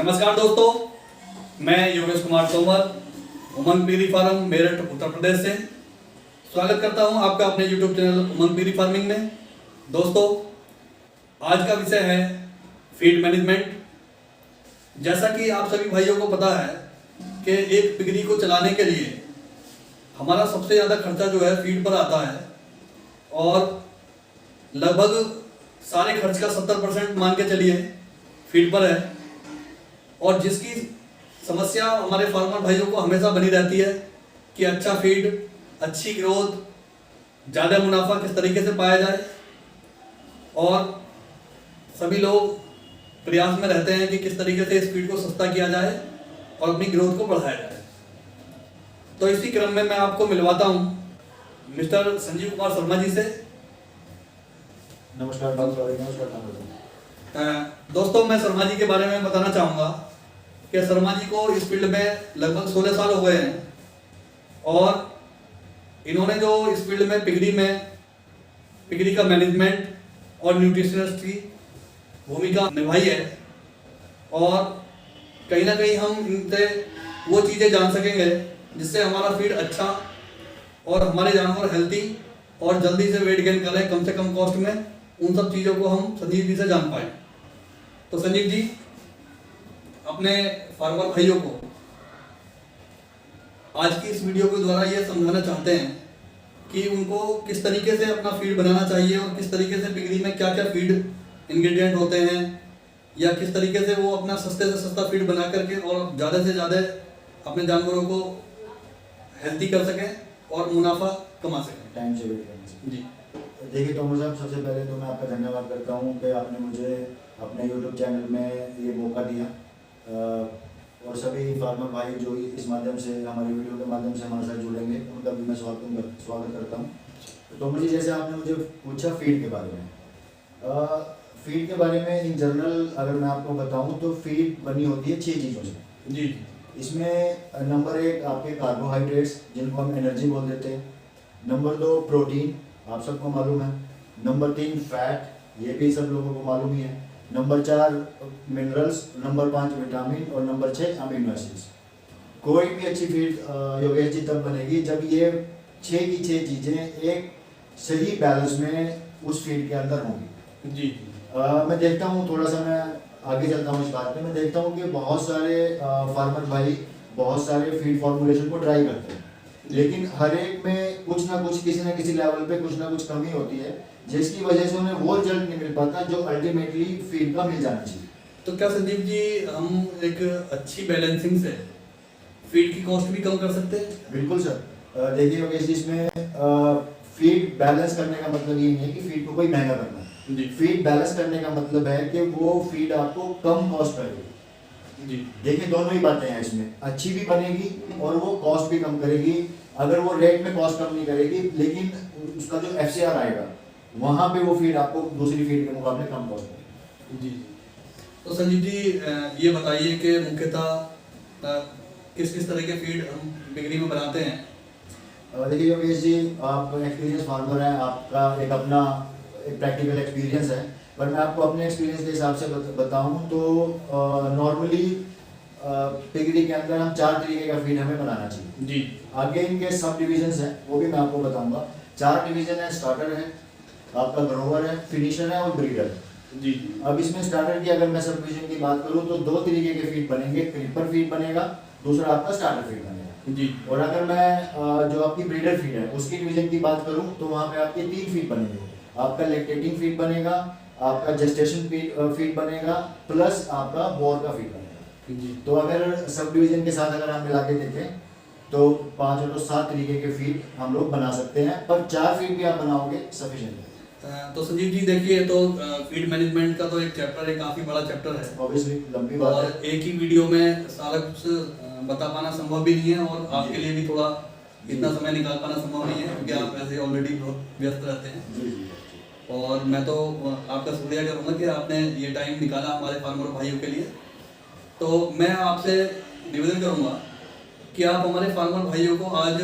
नमस्कार दोस्तों, मैं योगेश कुमार तोमर उमंग डेयरी फार्म मेरठ उत्तर प्रदेश से स्वागत करता हूं आपका अपने YouTube चैनल उमंग डेयरी फार्मिंग में। दोस्तों, आज का विषय है फीड मैनेजमेंट। जैसा कि आप सभी भाइयों को पता है कि एक पिगरी को चलाने के लिए हमारा सबसे ज़्यादा खर्चा जो है फीड पर आता है और लगभग सारे खर्च का 70% मान के चलिए फीड पर है। और जिसकी समस्या हमारे फार्मर भाइयों को हमेशा बनी रहती है कि अच्छा फीड, अच्छी ग्रोथ, ज़्यादा मुनाफा किस तरीके से पाया जाए। और सभी लोग प्रयास में रहते हैं कि किस तरीके से इस फीड को सस्ता किया जाए और अपनी ग्रोथ को बढ़ाया जाए। तो इसी क्रम में मैं आपको मिलवाता हूँ मिस्टर संजीव कुमार शर्मा जी से। नमस्कार दोस्तों, मैं शर्मा जी के बारे में बताना चाहूँगा कि शर्मा जी को इस फील्ड में लगभग 16 साल हो गए हैं और इन्होंने जो इस फील्ड में पिगरी का मैनेजमेंट और न्यूट्रिशनिस्ट की भूमिका निभाई है। और कहीं ना कहीं हम इनसे वो चीज़ें जान सकेंगे जिससे हमारा फीड अच्छा और हमारे जानवर हेल्थी और जल्दी से वेट गेन करें कम से कम कॉस्ट में। उन सब चीज़ों को हम संजीव जी से जान पाएँ। तो संजीव जी, अपने फार्मर भाइयों को आज की इस वीडियो के द्वारा ये समझाना चाहते हैं कि उनको किस तरीके से अपना फीड बनाना चाहिए और किस तरीके से पिगरी में क्या क्या फीड इंग्रेडिएंट होते हैं, या किस तरीके से वो अपना सस्ते से सस्ता फीड बना करके और ज़्यादा से ज़्यादा अपने जानवरों को हेल्थी कर सकें और मुनाफा कमा सकें। टाइम से वेट करने से। जी देखिए तोमर साहब, सबसे पहले तो मैं आपका धन्यवाद करता हूँ कि आपने मुझे अपने YouTube चैनल में ये मौका दिया। और सभी फार्मर भाई जो इस माध्यम से, हमारे वीडियो के माध्यम से हमारे साथ जुड़ेंगे, उनका भी मैं स्वागत करता हूँ। तो तोमर जी, जैसे आपने मुझे पूछा फीड के बारे में, फीड के बारे में इन जनरल अगर मैं आपको बताऊँ तो फीड बनी होती है 6 चीज़ों से। जी इसमें नंबर 1 आपके कार्बोहाइड्रेट्स, जिनको हम एनर्जी बोल देते हैं। नंबर 2 प्रोटीन, आप सबको मालूम है। नंबर 3 फैट, ये भी सब लोगों को मालूम ही है। नंबर 4 मिनरल्स, नंबर 5 विटामिन और नंबर 6 अमीनो एसिड्स। कोई भी अच्छी फीड योगेश जी तब बनेगी जब ये 6 की 6 चीज़ें एक सही बैलेंस में उस फीड के अंदर होंगी। जी मैं देखता हूँ, थोड़ा सा मैं आगे चलता हूँ इस बात में, मैं देखता हूँ कि बहुत सारे फार्मर भाई बहुत सारे फीड फॉर्मुलेशन को ट्राई करते हैं, लेकिन हर एक में कुछ ना कुछ, किसी न किसी लेवल पे कुछ ना कुछ कमी होती है, जिसकी वजह से उन्हें वो रिजल्ट नहीं मिल पाता जो अल्टीमेटली फीड का मिल जाना चाहिए। तो क्या संदीप जी, हम एक अच्छी बैलेंसिंग से फीड की कॉस्ट भी कम कर सकते हैं? बिल्कुल सर। देखिए योगेश जी, इसमें फीड बैलेंस करने का मतलब ये नहीं है कि फीड को कोई महंगा करना है। फीड बैलेंस करने का मतलब है कि वो फीड आपको कम कॉस्ट करेगी। जी देखिए, दोनों ही बातें हैं इसमें, अच्छी भी बनेगी और वो कॉस्ट भी कम करेगी। अगर वो रेट में कॉस्ट कम नहीं करेगी, लेकिन उसका जो FCR आएगा वहाँ पे वो फीड आपको दूसरी फीड के मुकाबले कम कॉस्ट करेगी। जी तो संजीव जी, ये बताइए कि मुख्यतः किस किस तरह के फीड हम पिगरी में बनाते हैं? देखिए योगेश जी, आप एक्सपीरियंस फार्मर हैं, आपका एक अपना एक प्रैक्टिकल एक्सपीरियंस है, पर मैं आपको अपने एक्सपीरियंस के हिसाब से बताऊं तो नॉर्मली पिगरी के अंदर हम 4 तरीके का फीड हमें बनाना चाहिए। जी आगे इनके सब डिविजन्स हैं, वो भी मैं आपको बताऊंगा। 4 डिवीजन है, स्टार्टर है, आपका ग्रोवर है, फिनिशर है और ब्रीडर है। जी अब इसमें स्टार्टर की अगर मैं सब डिवीजन की बात करूँ तो 2 तरीके के फीड बनेंगे, क्रीपर फीड बनेगा, दूसरा आपका स्टार्टर फीड बनेगा। जी और अगर मैं जो आपकी ब्रीडर फीड है उसकी डिवीजन की बात करूं तो वहां पे आपके 3 फीड बनेंगे। आपका लैक्टेटिंग फीड बनेगा, आपका जेस्टेशन फीड बनेगा, प्लस आपका बोर का फीड बनेगा। जी तो अगर सब डिवीजन के साथ अगर हम मिला के देखें तो 5 और 7 तरीके के फीड हम लोग बना सकते हैं, पर 4 फीड भी आप बनाओगे सफिशिएंट है। तो संजीव जी देखिए, तो फीड मैनेजमेंट का तो एक चैप्टर है, काफ़ी बड़ा चैप्टर है। ऑब्वियसली लंबी बात है, और एक ही वीडियो में सारा कुछ बता पाना संभव भी नहीं है और आपके लिए भी थोड़ा इतना समय निकाल पाना संभव नहीं है क्योंकि आप वैसे ऑलरेडी बहुत व्यस्त रहते हैं। जी। और मैं तो आपका शुक्रिया करूँगा कि आपने ये टाइम निकाला हमारे फार्मर भाइयों के लिए। तो मैं आपसे निवेदन करूँगा कि आप हमारे फार्मर भाइयों को आज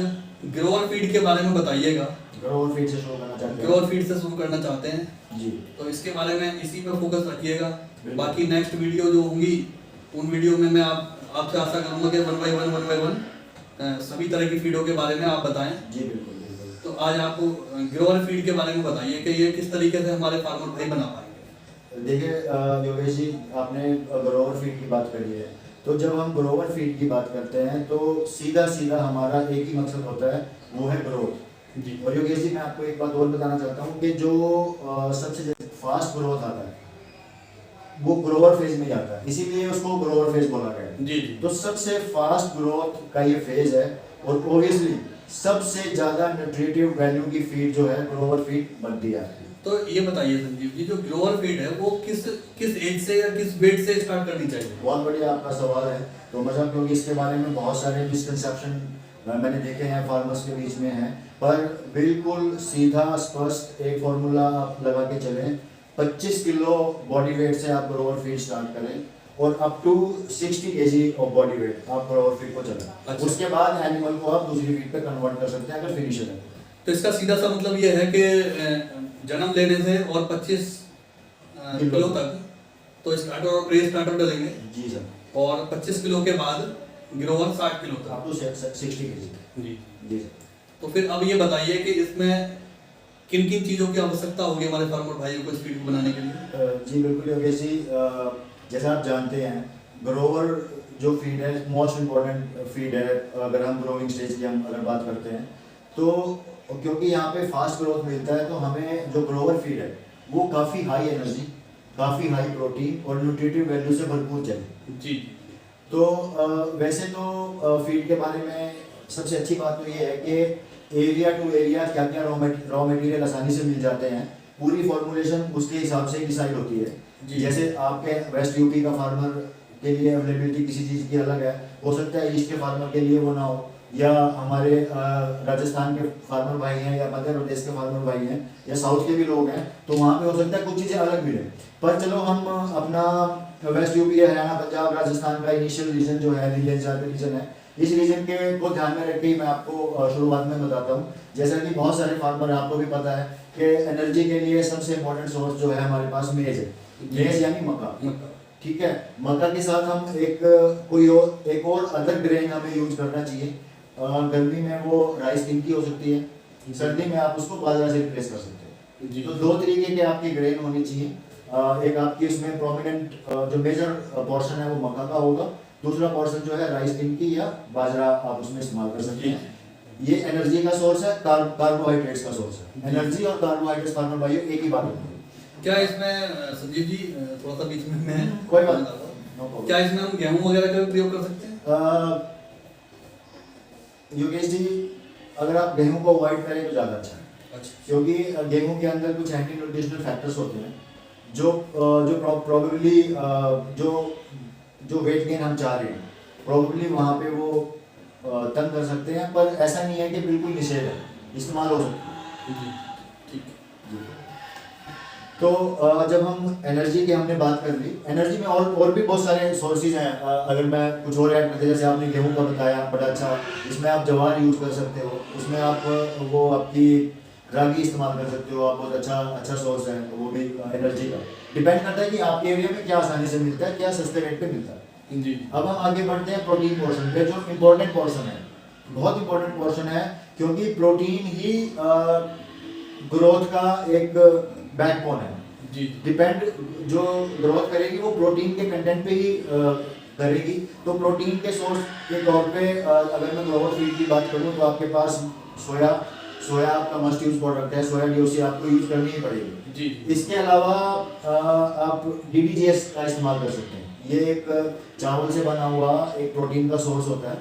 ग्रोवर फीड के बारे में बताइएगा। ग्रोवर फीड से शुरू करना चाहते हैं? ग्रोवर फीड से शुरू करना चाहते हैं जी। तो इसके बारे में इसी पे फोकस रखिएगा। बाकी नेक्स्ट वीडियो जो होंगी उन वीडियो में मैं आपसे आशा करूंगा कि वन बाय वन सभी तरह की फीडों के बारे में आप बताएं। जी बिल्कुल बिल्कुल। तो आज आप ग्रोवर फीड के बारे में बताइए कि ये किस तरीके से हमारे फार्मर भाई बना पाएंगे। देखिए योगेश जी, आपने ग्रोवर फीड की बात करी है, तो जब हम ग्रोवर फीड की बात करते हैं तो सीधा सीधा हमारा एक ही मकसद होता है, वो है ग्रोथ जी। और योगेश जी मैं आपको एक बात और बताना चाहता हूँ कि जो सबसे फास्ट ग्रोथ आता है वो ग्रोवर फेज में ही आता है, इसीलिए उसको ग्रोवर फेज बोला गया है। जी जी। तो सबसे फास्ट ग्रोथ का ये फेज है और ऑब्वियसली सबसे ज्यादा न्यूट्रिटिव वैल्यू की फीड जो है ग्रोवर फीड बनती है। तो ये बताइए संजीव जी, जो ग्रोवर फीड है वो किस किस एज से या किस वेट से स्टार्ट करनी चाहिए। बहुत बढ़िया आपका सवाल है। तो मतलब क्योंकि इसके बारे में बहुत सारे मिसकंसेप्शन मैंने देखे हैं फार्मर्स के बीच में हैं, पर बिल्कुल सीधा स्पष्ट एक फॉर्मूला आप लगा के चलें, 25 किलो बॉडी वेट से आप ग्रोवर फीड स्टार्ट करें और up to 60 KG of body weight आप ग्रोवर फीड को चलें। अच्छा। उसके बाद एनिमल को आप दूसरी फीड पे कन्वर्ट कर सकते हैं अगर फिनिशर है। तो इसका सीधा सा मतलब ये है कि जन्म लेने से और 25 किलो तक तो स्टार्टर और प्री स्टार्टर डलेंगे जी सर। और 25 किलो के बाद ग्रोवर 60 किलो तक। Up to 60 KG. जी जी सर। तो फिर अब ये बताइए कि इसमें किन किन चीज़ों की आवश्यकता होगी हमारे फार्मर भाइयों को इस फीड को बनाने के लिए। जी बिल्कुल योगेश जी, जैसा आप जानते हैं ग्रोवर जो फीड है मोस्ट इम्पोर्टेंट फीड है अगर हम ग्रोइंग स्टेज की हम अगर बात करते हैं तो, क्योंकि यहाँ पे फास्ट ग्रोथ मिलता है तो हमें जो ग्रोवर फीड है वो काफ़ी हाई एनर्जी, काफ़ी हाई प्रोटीन और न्यूट्रिटिव वैल्यू से भरपूर चाहिए। जी। तो वैसे तो फीड के बारे में सबसे अच्छी बात तो ये है कि एरिया टू एरिया क्या क्या रॉ मटेरियल आसानी से मिल जाते हैं, पूरी फॉर्मुलेशन उसके हिसाब से डिसाइड होती है। जैसे आपके वेस्ट यूपी का फार्मर के लिए अवेलेबिलिटी किसी चीज़ की अलग है, हो सकता है ईस्ट के फार्मर के लिए वो ना हो, या हमारे राजस्थान के फार्मर भाई हैं या मध्य प्रदेश के फार्मर भाई हैं या साउथ के भी लोग हैं, तो वहाँ पे हो सकता है कुछ चीज़ें अलग मिले। पर चलो हम अपना वेस्ट यूपी है, हरियाणा, पंजाब, राजस्थान का इनिशियल रीजन जो है रीजन है, इस रीजन के को ध्यान में रख के मैं आपको शुरुआत में बताता हूँ। जैसा कि बहुत सारे फार्मर, आपको भी पता है कि एनर्जी के लिए सबसे इम्पोर्टेंट सोर्स जो है हमारे पास मेज है, मेज यानी मक्का। ठीक है, मक्का के साथ हम एक और अदर ग्रेन हमें यूज करना चाहिए। गर्मी में वो राइस की हो सकती है, सर्दी में आप उसको बाजरा से रिप्लेस कर सकते हैं। तो दो तरीके के आपकी ग्रेन होनी चाहिए। एक आपकी इसमें प्रोमिनेंट जो मेजर पोर्शन है वो मक्का का होगा, दूसरा पोर्शन जो है राइस की या बाजरा आप उसमें इस्तेमाल कर सकते हैं। ये एनर्जी का सोर्स है, कार्बोहाइड्रेट्स का सोर्स है। एनर्जी और कार्बोहाइड्रेट्स फार्मर भाइयों एक ही बात होती है। क्या इसमें संजीव जी थोड़ा सा बीच में मैं कोई बात नहीं, क्या इसमें हम गेहूं वगैरह का प्रयोग कर सकते हैं। योगेश जी, अगर आप गेहूं को अवॉइड करें तो ज़्यादा अच्छा है। अच्छा। क्योंकि गेहूं के अंदर कुछ एंटी न्यूट्रिशनल फैक्टर्स होते हैं जो प्रोबेबली जो वेट गेन हम चाह रहे हैं प्रोबेबली वहाँ पे वो तंग कर सकते हैं, पर ऐसा नहीं है कि बिल्कुल निषेध है, इस्तेमाल हो सकता है। ठीक। तो जब हम एनर्जी की हमने बात कर ली, एनर्जी में और भी बहुत सारे सोर्सेज हैं। अगर मैं कुछ और ऐड करते, जैसे आपने गेहूं का बताया बड़ा अच्छा, इसमें आप जवार यूज कर सकते हो, उसमें आप वो आपकी रागी इस्तेमाल कर सकते हो, आप बहुत अच्छा सोर्स है वो भी एनर्जी का। डिपेंड करता है कि आपके एरिया में क्या आसानी से मिलता है, क्या सस्ते रेट पे मिलता है। जी। अब हम आगे बढ़ते हैं प्रोटीन पोर्शन पे, जो इम्पोर्टेंट पोर्शन है, बहुत इम्पोर्टेंट पोर्शन है, क्योंकि प्रोटीन ही ग्रोथ का एक बैकबोन है। जी। डिपेंड जो ग्रोथ करेगी वो प्रोटीन के कंटेंट पे ही करेगी। तो प्रोटीन के सोर्स के तौर पे अगर मैं ग्रोवर फीड की बात करूँ तो आपके पास सोया आपका मस्ट यूज प्रोडक्ट है, सोया डीओसी आपको यूज करनी ही पड़ेगी। जी। इसके अलावा आप DDGS का इस्तेमाल कर सकते हैं। ये एक चावल से बना हुआ एक प्रोटीन का सोर्स होता है,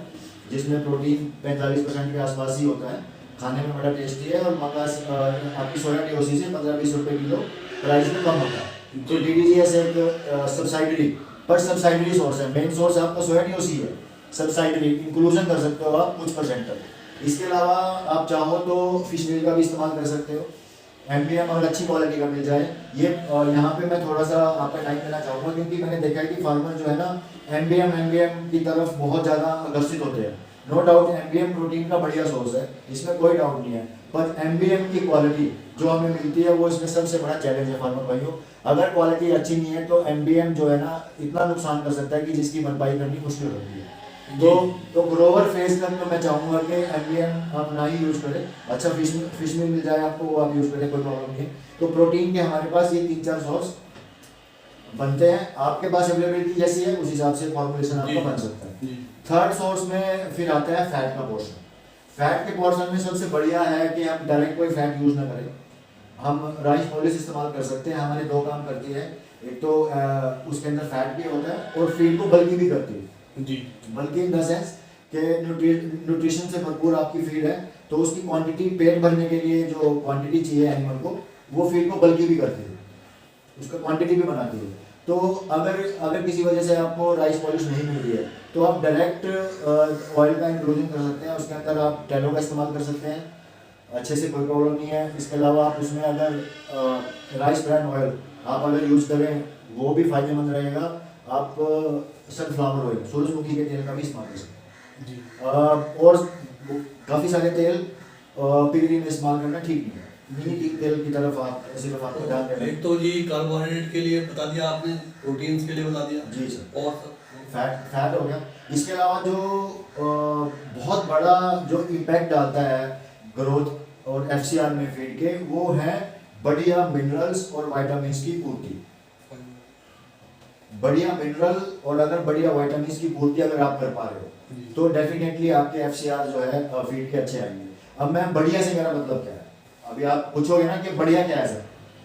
जिसमें प्रोटीन 45% के आसपास ही होता है, खाने में बड़ा टेस्टी है और मक्का आपकी सोया डीओसी से 15-20 रुपये किलो प्राइस में कम होता है। तो DDGS एक सब्सिडरी सोर्स है, मेन सोर्स आपका सोया डीओसी है, सब्सिडरी इंक्लूजन कर सकते हो आप कुछ % तक। इसके अलावा आप चाहो तो फिश मील का भी इस्तेमाल कर सकते हो, MBM अगर अच्छी क्वालिटी का मिल जाए। ये यहाँ पे मैं थोड़ा सा आपका टाइम देना चाहूँगा, क्योंकि मैंने देखा है कि फार्मर जो है ना MBM की तरफ बहुत ज़्यादा आकर्षित होते हैं, नो डाउट एमबीएम प्रोटीन का बढ़िया सोर्स है, इसमें कोई डाउट नहीं है, पर एमबीएम की क्वालिटी जो हमें मिलती है वो इसमें सबसे बड़ा चैलेंज है फार्मर भाइयों। अगर क्वालिटी अच्छी नहीं है तो एमबीएम जो है ना इतना नुकसान कर सकता है कि जिसकी भरपाई करनी मुश्किल होती है। तो ग्रोवर फेज तक तो मैं चाहूँगा कि एमबीएम आप ना ही यूज़ करें, अच्छा फिश में मिल जाए आपको, वो आप यूज़ करें, कोई प्रॉब्लम नहीं है। तो प्रोटीन के हमारे पास ये 3-4 सोर्स बनते हैं, आपके पास अवेलेबिलिटी जैसी है उस हिसाब से फॉर्मुलेशन आपका बन सकता है। थर्ड सोर्स में फिर आता है फैट का पोर्शन। फैट के पोर्शन में सबसे बढ़िया है कि हम डायरेक्ट कोई फैट यूज़ ना करें, हम राइस पॉलिश इस्तेमाल कर सकते हैं। हमारे दो काम करती है, एक तो उसके अंदर फैट भी होता है और फीड को बल्कि भी करती है जी। बल्कि इन द सेंस कि न्यूट्रिशन से भरपूर आपकी फीड है तो उसकी क्वांटिटी, पेट भरने के लिए जो क्वांटिटी चाहिए एनिमल को, वो फीड को बल्कि भी करती है, उसका क्वांटिटी भी बनाती है। तो अगर किसी वजह से आपको राइस पॉलिश नहीं मिल रही है तो आप डायरेक्ट ऑयल का इंक्लूजन कर सकते हैं, उसके अंदर आप टैलो का इस्तेमाल कर सकते हैं, अच्छे से कोई प्रॉब्लम नहीं है। इसके अलावा आप उसमें अगर राइस ब्रांड ऑयल आप अगर यूज़ करें वो भी फ़ायदेमंद रहेगा। आप सनफ्लावर ऑयल, सूरजमुखी के तेल का भी इस्तेमाल कर सकते हैं। और काफ़ी सारे तेल पिगरी में इस्तेमाल करना ठीक नहीं है, मिनी तेल की तरफ आप सिर्फ आपको ध्यान देना है। एक तो जी कार्बोहाइड्रेट के लिए बता दिया आपने, प्रोटीन्स के लिए बता दिया जी सर, और फैट हो गया। इसके अलावा जो बहुत बड़ा जो इम्पैक्ट डालता है ग्रोथ और एफसीआर में फीड के, वो है बढ़िया मिनरल्स और विटामिन्स की पूर्ति। बढ़िया मिनरल और अगर बढ़िया विटामिन्स की पूर्ति अगर आप कर पा रहे हो तो डेफिनेटली आपके एफसीआर जो है फीड के अच्छे आएंगे। अब मैं बढ़िया से मेरा मतलब क्या है, अभी आप पूछोगे ना कि बढ़िया क्या है सर,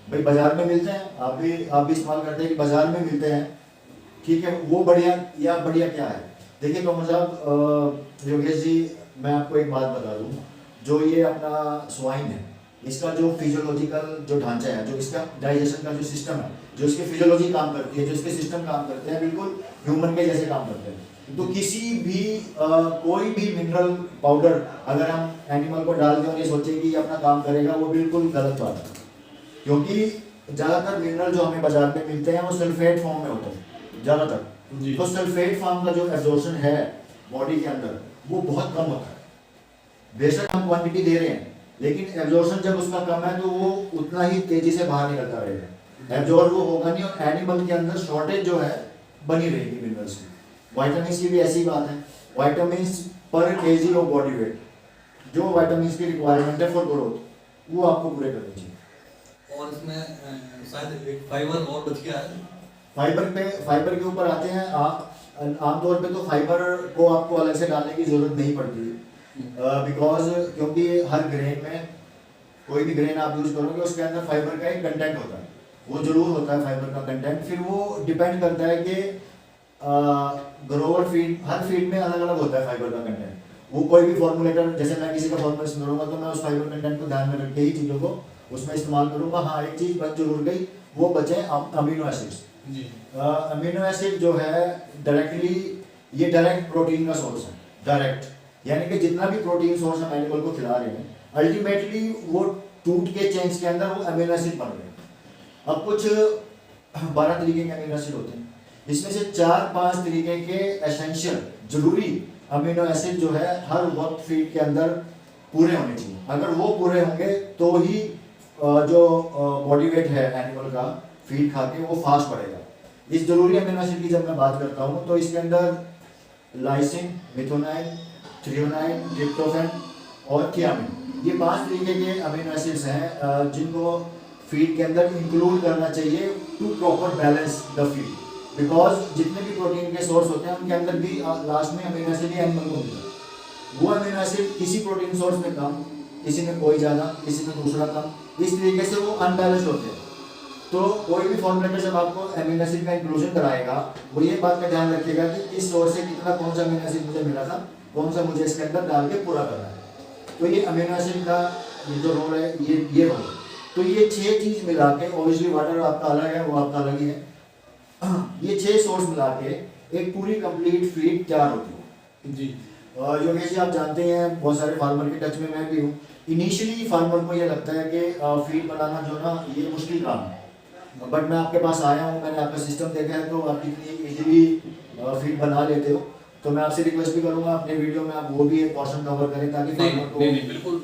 भाई बाजार में मिलते हैं, आप भी इस्तेमाल करते हैं कि बाजार में मिलते हैं, ठीक है, वो बढ़िया या बढ़िया क्या है। देखिए तोमर साहब, योगेश जी, मैं आपको एक बात बता दूं, जो ये अपना स्वाइन है, इसका जो फिजियोलॉजिकल जो ढांचा है, जो इसका डाइजेशन का जो सिस्टम है, जो इसकी फिजियोलॉजी काम करती है, जो इसके सिस्टम काम करते हैं, बिल्कुल ह्यूमन के जैसे काम करते हैं। तो किसी भी कोई भी मिनरल पाउडर अगर हम एनिमल को डाल दें और ये सोचे कि ये अपना काम करेगा, वो बिल्कुल गलत बात है, क्योंकि ज़्यादातर मिनरल जो हमें बाजार में मिलते हैं वो सल्फेट फॉर्म में होते हैं ज़्यादातर। तो सल्फेट फॉर्म का जो एब्जॉर्प्शन है बॉडी के अंदर वो बहुत कम होता है। बेशक हम क्वांटिटी दे रहे हैं लेकिन एब्जॉर्प्शन जब उसका कम है तो वो उतना ही तेजी से बाहर निकलता रहेगा, एब्जॉर्ब वो होगा नहीं और एनिमल के अंदर शॉर्टेज जो है बनी रहेगी मिनरल्स की। विटामिन्स की भी ऐसी बात है, विटामिन्स पर केजी ऑफ बॉडी वेट, जो विटामिन्स की रिक्वायरमेंट है फॉर ग्रोथ वो आपको पूरे करनी चाहिए। और इसमें शायद एक फाइबर और बच गया है। फाइबर के ऊपर आते हैं। आमतौर पे तो फाइबर को आपको अलग से डालने की जरूरत नहीं पड़ती बिकॉज क्योंकि हर ग्रेन में, कोई भी ग्रेन आप यूज करोगे उसके अंदर फाइबर का एक कंटेंट होता है, वो जरूर होता है फाइबर का कंटेंट। फिर वो डिपेंड करता है कि ग्रोवर फीड, हर फीड में अलग अलग होता है फाइबर का कंटेंट। वो कोई भी फॉर्मुलेटर, जैसे मैं किसी का फॉर्मूला सुनाऊंगा तो मैं उस फाइबर कंटेंट को ध्यान में रख के ही चीज़ों को उसमें इस्तेमाल करूंगा। हाँ, एक चीज़ बच जरूर गई, वो बचे अमीनो एसिड्स। अमीनो एसिड जो है डायरेक्टली, ये डायरेक्ट प्रोटीन का सोर्स है, डायरेक्ट, यानी कि जितना भी प्रोटीन सोर्स हम एनिमल को खिला रहे हैं अल्टीमेटली वो टूट के चेंज के अंदर वो अमीनो एसिड बन रहे हैं। अब कुछ 12 तरीके के अमीनो एसिड होते हैं, इसमें से 4-5 तरीके के एसेंशियल जरूरी अमीनो एसिड जो है हर वक्त फीड के अंदर पूरे होने चाहिए। अगर वो पूरे होंगे तो ही जो बॉडी वेट है एनिमल का फीड खा के वो फास्ट बढ़ेगा। इस जरूरी अमीनो एसिड की जब मैं बात करता हूँ तो इसके अंदर लाइसिन, मिथोनाइन, थ्रियोनाइन, ट्रिप्टोफैन और थियामिन, ये 5 तरीके के अमीनो एसिड्स हैं जिनको फीड के अंदर इंक्लूड करना चाहिए to proper balance the feed. Because जितने भी प्रोटीन के सोर्स होते हैं उनके अंदर भी लास्ट में अमीनो एसिड ही एनिमल को मिलता है। वो अमीनो एसिड किसी प्रोटीन सोर्स में कम, किसी में कोई ज़्यादा, किसी में दूसरा कम, इस तरीके से वो अनबैलेंस्ड होते हैं। तो कोई भी फॉर्मुलेटर जब आपको अमीनो एसिड का इंक्लूजन कराएगा वो ये बात का ध्यान रखिएगा कि किस सोर्स से कितना, कौन सा अमीनो एसिड मुझे मिला था, कौन सा मुझे इसके अंदर डाल के पूरा करना है। तो ये अमीनो एसिड का ये जो रोल है ये रोल। तो ये 6 चीज़ मिला के, ऑब्वियसली वाटर आपका अलग है, वो आपका अलग ही है, ये 6 सोर्स मिला के एक पूरी कंप्लीट फीड तैयार होती है जी। योगेश जी, आप जानते हैं बहुत सारे फार्मर के टच में मैं भी हूँ। इनिशियली फार्मर को ये लगता है कि फीड बनाना जो ना ये मुश्किल काम है, बट मैं आपके पास आया हूँ, मैंने आपका सिस्टम देखा है तो आप कितनी इजीली फीड बना लेते हो। तो मैं आपसे रिक्वेस्ट भी करूंगा अपने वीडियो में आप वो भी एक पोर्शन कवर करें ताकि नहीं फार्मर को नहीं नहीं बिल्कुल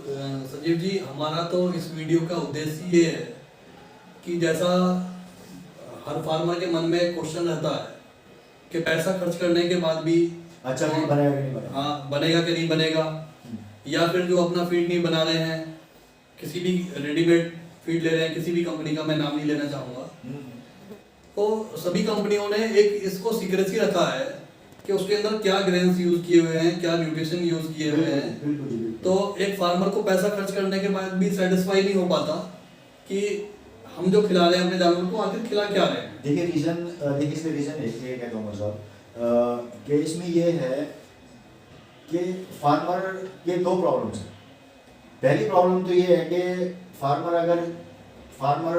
संजीव जी, हमारा तो इस वीडियो का उद्देश्य ये है कि जैसा हर फार्मर के मन में एक क्वेश्चन रहता है कि पैसा खर्च करने के बाद भी अच्छा फीड बनेगा कि नहीं बनेगा। हाँ बनेगा कि नहीं बनेगा, या फिर जो अपना फीड नहीं बना रहे हैं, किसी भी रेडीमेड फीड ले रहे हैं, किसी भी कंपनी का मैं नाम नहीं लेना चाहूँगा, तो सभी कंपनियों ने एक इसको सीक्रेसी रखा है कि उसके अंदर क्या ग्रेन्स यूज किए हुए हैं, क्या न्यूट्रिशन यूज किए हुए हैं। बिल्कुल जी, बिल्कुल। तो एक फार्मर को पैसा खर्च करने के बाद भी सेटिस्फाई नहीं हो पाता कि हम जो खिला रहे हैं अपने जानवर को आखिर खिला क्या रहे हैं। देखिए इसमें रीजन एक है तोमर साहब कि इसमें ये है कि फार्मर के दो प्रॉब्लम्स हैं। पहली प्रॉब्लम तो ये है कि फार्मर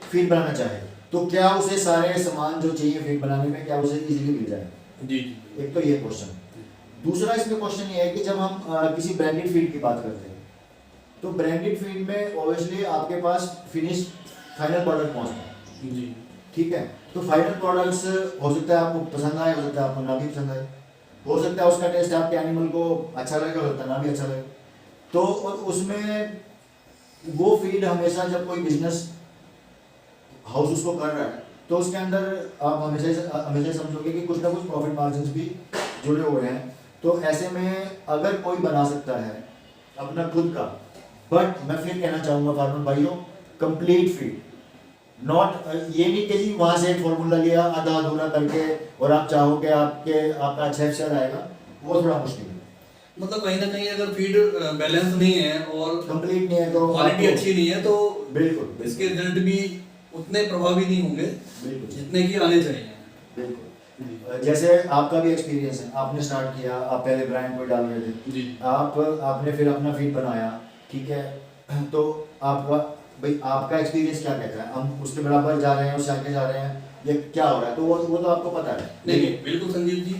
फीड बनाना चाहे तो क्या उसे सारे सामान जो चाहिए फीड बनाने में क्या उसे इजीली मिल जाए। जी एक तो ये क्वेश्चन। दूसरा इसमें क्वेश्चन ये है कि जब हम किसी ब्रांडेड फीड की बात करते हैं तो ब्रांडेड फीड में ऑब्वियसली आपके पास फिनिश फाइनल प्रोडक्ट पहुंचता है। जी ठीक है, तो फाइनल प्रोडक्ट्स हो सकता है आपको पसंद आए, हो सकता है आपको ना भी पसंद आए, हो सकता है उसका टेस्ट आपके एनिमल को अच्छा लगे, हो सकता है ना भी अच्छा लगे। तो उसमें वो फीड हमेशा जब कोई बिजनेस हाउस उसको कर रहा है तो उसके अंदर आप हमेशा समझोगे कि कुछ ना कुछ प्रॉफिट मार्जिन भी जुड़े हुए हैं। तो ऐसे में अगर कोई बना सकता है अपना खुद का, बट मैं फिर कहना चाहूँगा फार्मर भाइयों, कंप्लीट फीड, नॉट ये नहीं कि जी वहाँ से एक फॉर्मूला लिया आधा अधूरा करके और आप चाहो कि आपका अच्छा एक्शन आएगा, वो थोड़ा मुश्किल है। मतलब कहीं ना कहीं अगर फीड बैलेंस नहीं है और कंप्लीट नहीं है तो क्वालिटी अच्छी नहीं है तो बिल्कुल इसके रिजल्ट भी उतने प्रभावी नहीं होंगे बिल्कुल जितने की आने चाहिए। बिल्कुल। जैसे आपका भी एक्सपीरियंस है, आपने स्टार्ट किया, आप पहले ब्रांड को डाल रहे थे, जी आपने फिर अपना फीड बनाया, ठीक है, तो आपका एक्सपीरियंस क्या कहता है, हम उसके बराबर जा रहे हैं, उससे आगे जा रहे हैं, ये क्या हो रहा है, तो वो तो आपको पता है। नहीं बिल्कुल संजीव जी,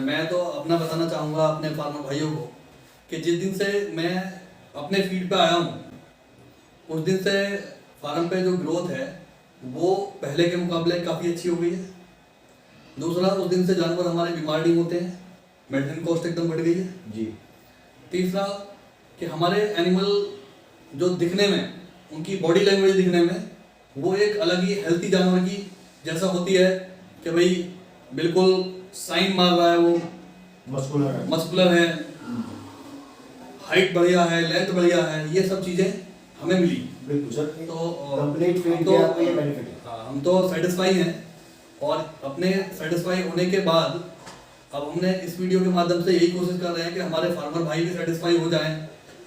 मैं तो अपना बताना चाहूँगा अपने फार्मर भाइयों को कि जिस दिन से मैं अपने फील्ड पे आया हूँ उस दिन से फार्म पे जो ग्रोथ है वो पहले के मुकाबले काफ़ी अच्छी हो गई है। दूसरा, उस दिन से जानवर हमारे बीमार नहीं होते हैं, मेडिसिन कॉस्ट एकदम बढ़ गई है जी। तीसरा कि हमारे एनिमल जो दिखने में, उनकी बॉडी लैंग्वेज दिखने में वो एक अलग ही हेल्थी जानवर की जैसा होती है कि भाई बिल्कुल साइन मार रहा है, वो मस्कुलर है, हाइट बढ़िया है, लेंथ बढ़िया है, ये सब चीज़ें हमें मिली। बिल्कुल सर, तो कंप्लीट फीड तो के आपको ये बेनिफिट है। हाँ, हम तो सेटिस्फाई हैं और अपने सेटिस्फाई होने के बाद अब हमने इस वीडियो के माध्यम से यही कोशिश कर रहे हैं कि हमारे फार्मर भाई भी सेटिस्फाई हो जाएं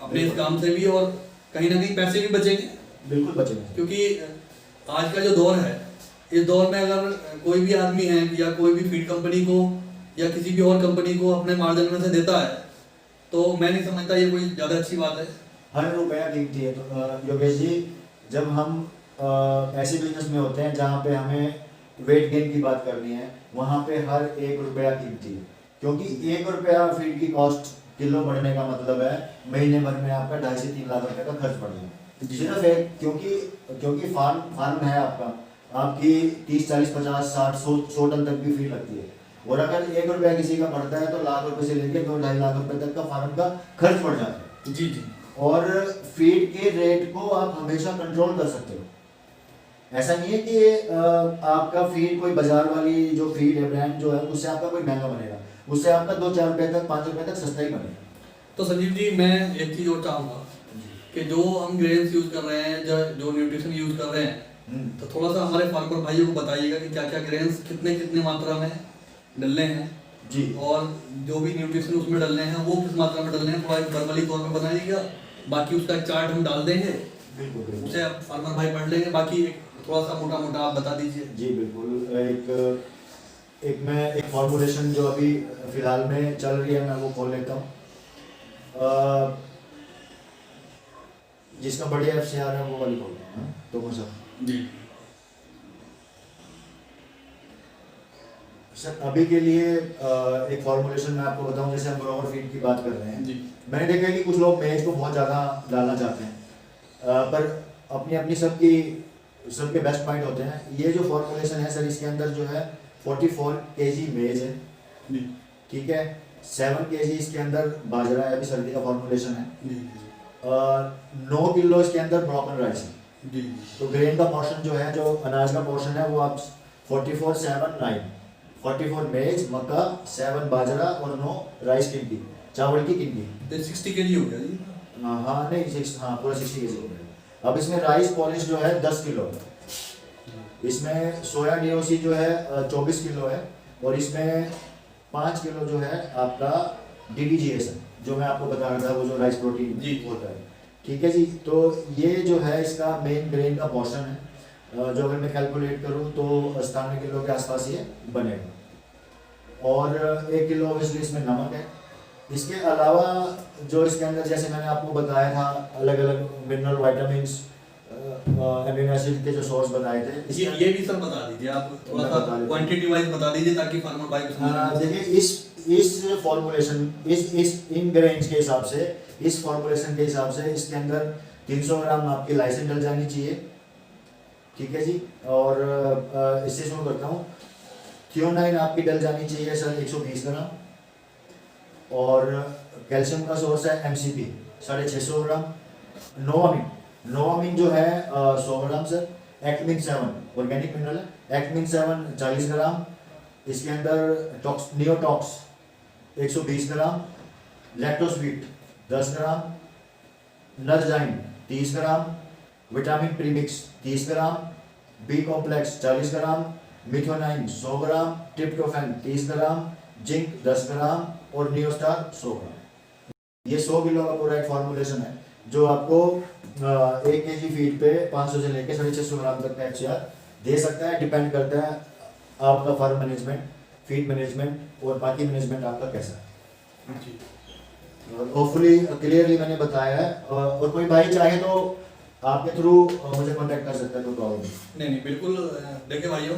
अपने इस काम से भी, और कहीं ना कहीं पैसे भी बचेंगे। बिल्कुल बचेंगे, क्योंकि आज का जो दौर है, इस दौर में अगर कोई भी आदमी है या कोई भी फीड कंपनी को या किसी भी और कंपनी को अपने मार्जिन में से देता है तो मैं नहीं समझता ये कोई ज़्यादा अच्छी बात है। हर रुपया कीमती है। तो योगेश जी, जब हम ऐसे बिजनेस में होते हैं जहाँ पे हमें वेट गेन की बात करनी है, वहाँ पे हर एक रुपया कीमती है, क्योंकि 1 रुपया फीड की कॉस्ट किलो बढ़ने का मतलब है महीने भर में आपका 2.5 से 3 लाख रुपए का खर्च बढ़ जाए। सिर्फ एक क्योंकि फार्म है आपकी 30, 40, 50, 60, 100 टन तक भी फीड लगती है, और अगर 1 रुपया किसी का बढ़ता है तो लाख रुपए से लेकर 2-2.5 लाख रुपए तक का फार्म का खर्च बढ़ जाता है। जी जी। और फीड के रेट को आप हमेशा कंट्रोल कर सकते हो। ऐसा नहीं है कि आपका फीड कोई बाजार वाली जो फीड है, ब्रांड जो है, उससे आपका कोई महंगा बनेगा, उससे आपका 2-4 रुपए तक, 5 रुपए तक सस्ता ही बनेगा। तो संजीव जी, मैं एक चीज़ और चाहूँगा कि जो हम ग्रेन्स यूज़ कर रहे हैं, जो न्यूट्रिशन यूज़ कर रहे हैं, तो थोड़ा सा हमारे फार्मर भाइयों को बताइएगा कि क्या क्या ग्रेन्स कितने मात्रा में डलने हैं जी, और जो भी न्यूट्रिशन उसमें डलने हैं वो किस मात्रा में डलने हैं, थोड़ा एक वर्बली तौर पर बताइएगा। बाकी उसका एक चार्ट हम डाल देंगे, बिल्कुल उसे आप फार्मर भाई पढ़ लेंगे। बाकी थोड़ा सा मोटा आप बता दीजिए। जी बिल्कुल। मैं एक फॉर्मुलेशन जो अभी फिलहाल में चल रही है, मैं वो खोल लेता हूँ। जिसका बढ़िया FCR है वो वाली खोल रहा हूँ, तो सर जी सर अभी के लिए एक फॉर्मुलेशन मैं आपको बताऊं। जैसे हम ग्रोवर फीड की बात कर रहे हैं जी। मैंने देखा है कि कुछ लोग मेज को बहुत ज़्यादा डालना चाहते हैं, पर अपनी सबके बेस्ट पॉइंट होते हैं। ये जो फॉर्मुलेशन है सर, इसके अंदर जो है 44 kg मेज है, जी ठीक है। 7 kg इसके अंदर बाजरा है, अभी सर्दी का फॉर्मुलेशन है। जी 9 किलो इसके अंदर ब्रोकन राइस है। जी तो ग्रेन का पोर्शन जो है, जो अनाज का पोर्शन है, वो आप 44, 7, 9, 44 मेज मक्का, 7 बाजरा और 9 राइस किनकी, चावल की किनकी। तो 60 kg हो गया जी। हाँ नहीं, हाँ पूरा 60 kg हो गया। अब इसमें राइस पॉलिश जो है 10 किलो है। इसमें सोया डीओसी जो है 24 किलो है, और इसमें 5 किलो जो है आपका DDGS है, जो मैं आपको बता रहा था, वो जो राइस प्रोटीन जी। होता है। ठीक है जी। तो ये जो है इसका मेन ग्रेन का पोर्शन है, जो अगर मैं कैलकुलेट करूँ तो 97 किलो के आसपास ये बनेगा। और 1 किलो ऑब्वियसली इसमें नमक है। इसके अलावा जो इसके अंदर, जैसे मैंने आपको बताया था, अलग अलग मिनरल वाइटामिन्स, अमीनो एसिड के जो सोर्स बताए थे, ये भी सर बता दीजिए आप, थोड़ा मैं सा बता देता हूँ। क्वांटिटी वाइज बता दीजिए ताकि फार्मर भाई को समझ में देखिए इस फॉर्मुलेशन, इस इन ग्रेन्स के हिसाब से, इस फॉर्मुलेशन के हिसाब से इसके अंदर 300 ग्राम आपकी लाइसिन डल जानी चाहिए। ठीक है जी। और इससे शुरू करता हूँ। थियोनाइन आपकी डल जानी चाहिए सर 120 ग्राम। और कैल्शियम का सोर्स है MCP 650 ग्राम। नोवामिन जो है 100 ग्राम सर। एक्टमिन 7 ऑर्गेनिक मिनरल है। एक्टमिन 7 40 ग्राम। इसके अंदर नियोटॉक्स 120 ग्राम। लैक्टोस्वीट 10 ग्राम। नरजाइन 30 ग्राम। विटामिन प्रीमिक्स 30 ग्राम। बी कॉम्प्लेक्स 40 ग्राम। मिथोनाइन 100 ग्राम। ट्रिप्टोफैन 30 ग्राम। जिंक 10 ग्राम और नियोस्टार 100 ग्राम। ये 100 किलो का पूरा एक फॉर्मुलेशन है, जो आपको 1 kg फीड पे 500 से लेकर 650 ग्राम तक का HCR दे सकता है। डिपेंड करता है आपका फार्म मैनेजमेंट, फीड मैनेजमेंट और बाकी मैनेजमेंट आपका कैसा है। जी। होपफुली क्लियरली मैंने बताया है। और कोई भाई चाहे तो आपके थ्रू मुझे कांटेक्ट कर सकता है, कोई प्रॉब्लम नहीं। नहीं बिल्कुल। देखिए भाइयों,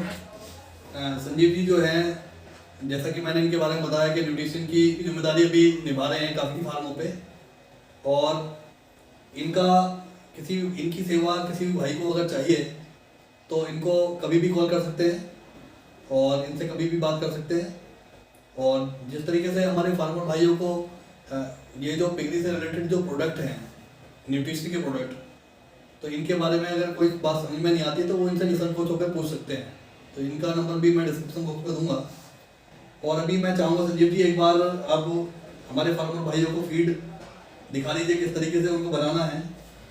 संजीव जी जो हैं, जैसा कि मैंने इनके बारे में बताया कि न्यूट्रिशन की जिम्मेदारी अभी निभा रहे हैं काफ़ी फार्मों पे, और इनकी सेवा किसी भी भाई को अगर चाहिए तो इनको कभी भी कॉल कर सकते हैं और इनसे कभी भी बात कर सकते हैं। और जिस तरीके से हमारे फार्मर भाइयों को ये जो पिगरी से रिलेटेड जो प्रोडक्ट हैं, न्यूट्रिशन के प्रोडक्ट, तो इनके बारे में अगर कोई बात समझ में नहीं आती तो वो इनसे निसंकोच होकर पूछ सकते हैं। तो इनका नंबर भी मैं डिस्क्रिप्शन बॉक्स में दूंगा। और अभी मैं चाहूँगा संजीव जी, एक बार आप हमारे फार्मर भाइयों को फीड दिखा दीजिए किस तरीके से उनको बनाना है,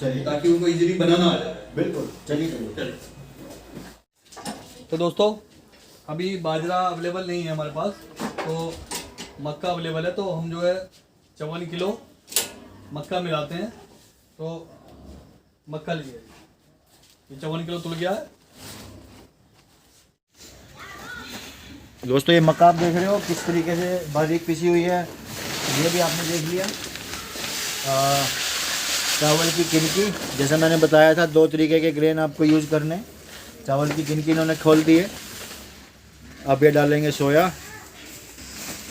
चलिए, ताकि उनको इजीली बनाना आ जाए। बिल्कुल, चलिए। तो दोस्तों, अभी बाजरा अवेलेबल नहीं है हमारे पास, तो मक्का अवेलेबल है। तो हम जो है 54 किलो मक्का मिलाते हैं। तो मक्का लीजिए, ये 54 किलो तुल गया है। दोस्तों, ये मक्का आप देख रहे हो किस तरीके से बारीक पिसी हुई है, ये भी आपने देख लिया। चावल की किनकी, जैसा मैंने बताया था, 2 तरीके के ग्रेन आपको यूज़ करने। चावल की किनकी इन्होंने खोल दी है। अब ये डालेंगे सोया,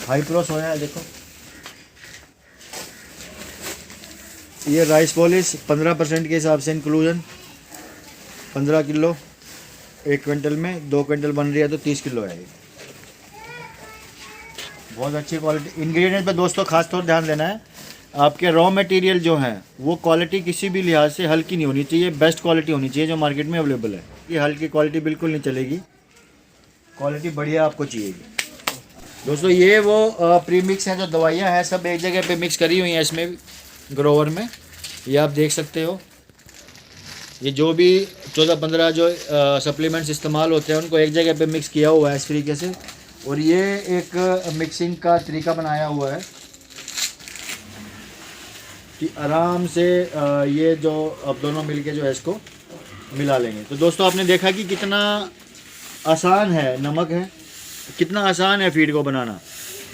हाई प्रो सोया है, देखो। ये राइस पॉलिश 15% के हिसाब से इंक्लूजन, 15 किलो 1 क्विंटल में, 2 क्विंटल बन रही है तो 30 किलो है। बहुत अच्छी क्वालिटी। इंग्रेडिएंट पे दोस्तों खास तौर ध्यान देना है। आपके रॉ मटेरियल जो हैं वो क्वालिटी किसी भी लिहाज से हल्की नहीं होनी चाहिए, बेस्ट क्वालिटी होनी चाहिए जो मार्केट में अवेलेबल है। ये हल्की क्वालिटी बिल्कुल नहीं चलेगी, क्वालिटी बढ़िया आपको चाहिए दोस्तों। ये वो प्रीमिक्स हैं, जो दवाइयाँ हैं सब एक जगह पे मिक्स करी हुई हैं इसमें ग्रोवर में, ये आप देख सकते हो। ये जो भी 14-15 जो सप्लीमेंट्स इस्तेमाल होते हैं उनको एक जगह पे मिक्स किया हुआ है इस तरीके से। और ये एक मिक्सिंग का तरीका बनाया हुआ है कि आराम से ये जो अब दोनों मिलके जो है इसको मिला लेंगे। तो दोस्तों, आपने देखा कि कितना आसान है, नमक है, कितना आसान है फीड को बनाना।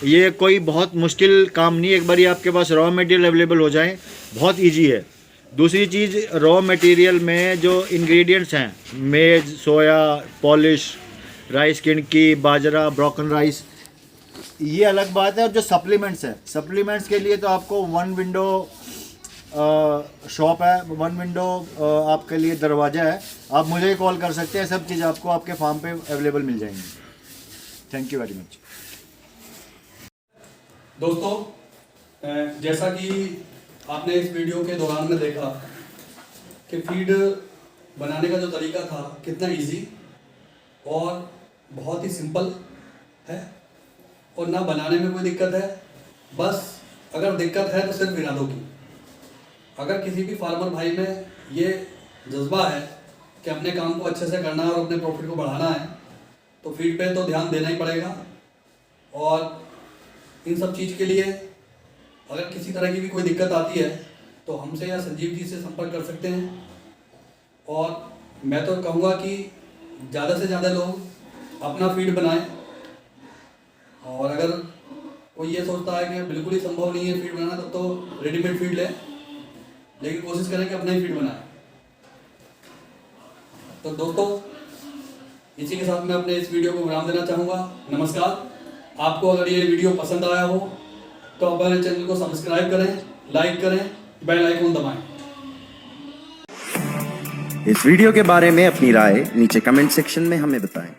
ये कोई बहुत मुश्किल काम नहीं है। एक बार ये आपके पास रॉ मटेरियल अवेलेबल हो जाए, बहुत इजी है। दूसरी चीज़, रॉ मटेरियल में जो इंग्रेडिएंट्स हैं, मेज, सोया, पॉलिश, राइस किनकी, बाजरा, ब्रोकन राइस, ये अलग बात है। और जो सप्लीमेंट्स है, सप्लीमेंट्स के लिए तो आपको 1 विंडो शॉप है, 1 विंडो आपके लिए दरवाज़ा है। आप मुझे कॉल कर सकते हैं, सब चीज़ आपको आपके फार्म पे अवेलेबल मिल जाएंगी। Thank you very much. दोस्तों जैसा कि आपने इस वीडियो के दौरान में देखा कि फीड बनाने का जो तरीका था कितना इजी और बहुत ही सिंपल है और ना बनाने में कोई दिक्कत है। बस अगर दिक्कत है तो सिर्फ इरादों की। अगर किसी भी फार्मर भाई में ये जज्बा है कि अपने काम को अच्छे से करना है और अपने प्रॉफिट को बढ़ाना है तो फीड पे तो ध्यान देना ही पड़ेगा। और इन सब चीज़ के लिए अगर किसी तरह की भी कोई दिक्कत आती है तो हमसे या संजीव जी से संपर्क कर सकते हैं। और मैं तो कहूँगा कि ज़्यादा से ज़्यादा लोग अपना फीड बनाएं। और अगर कोई ये सोचता है कि बिल्कुल ही संभव नहीं है फीड बनाना तब तो रेडीमेड फीड लें, लेकिन कोशिश करें कि अपना ही फीड बनाएं। तो दोस्तों इसी के साथ मैं अपने इस वीडियो को विराम देना चाहूँगा। नमस्कार। आपको अगर ये वीडियो पसंद आया हो तो हमारे चैनल को सब्सक्राइब करें, लाइक करें, बेल आइकन दबाएं। इस वीडियो के बारे में अपनी राय नीचे कमेंट सेक्शन में हमें बताएं।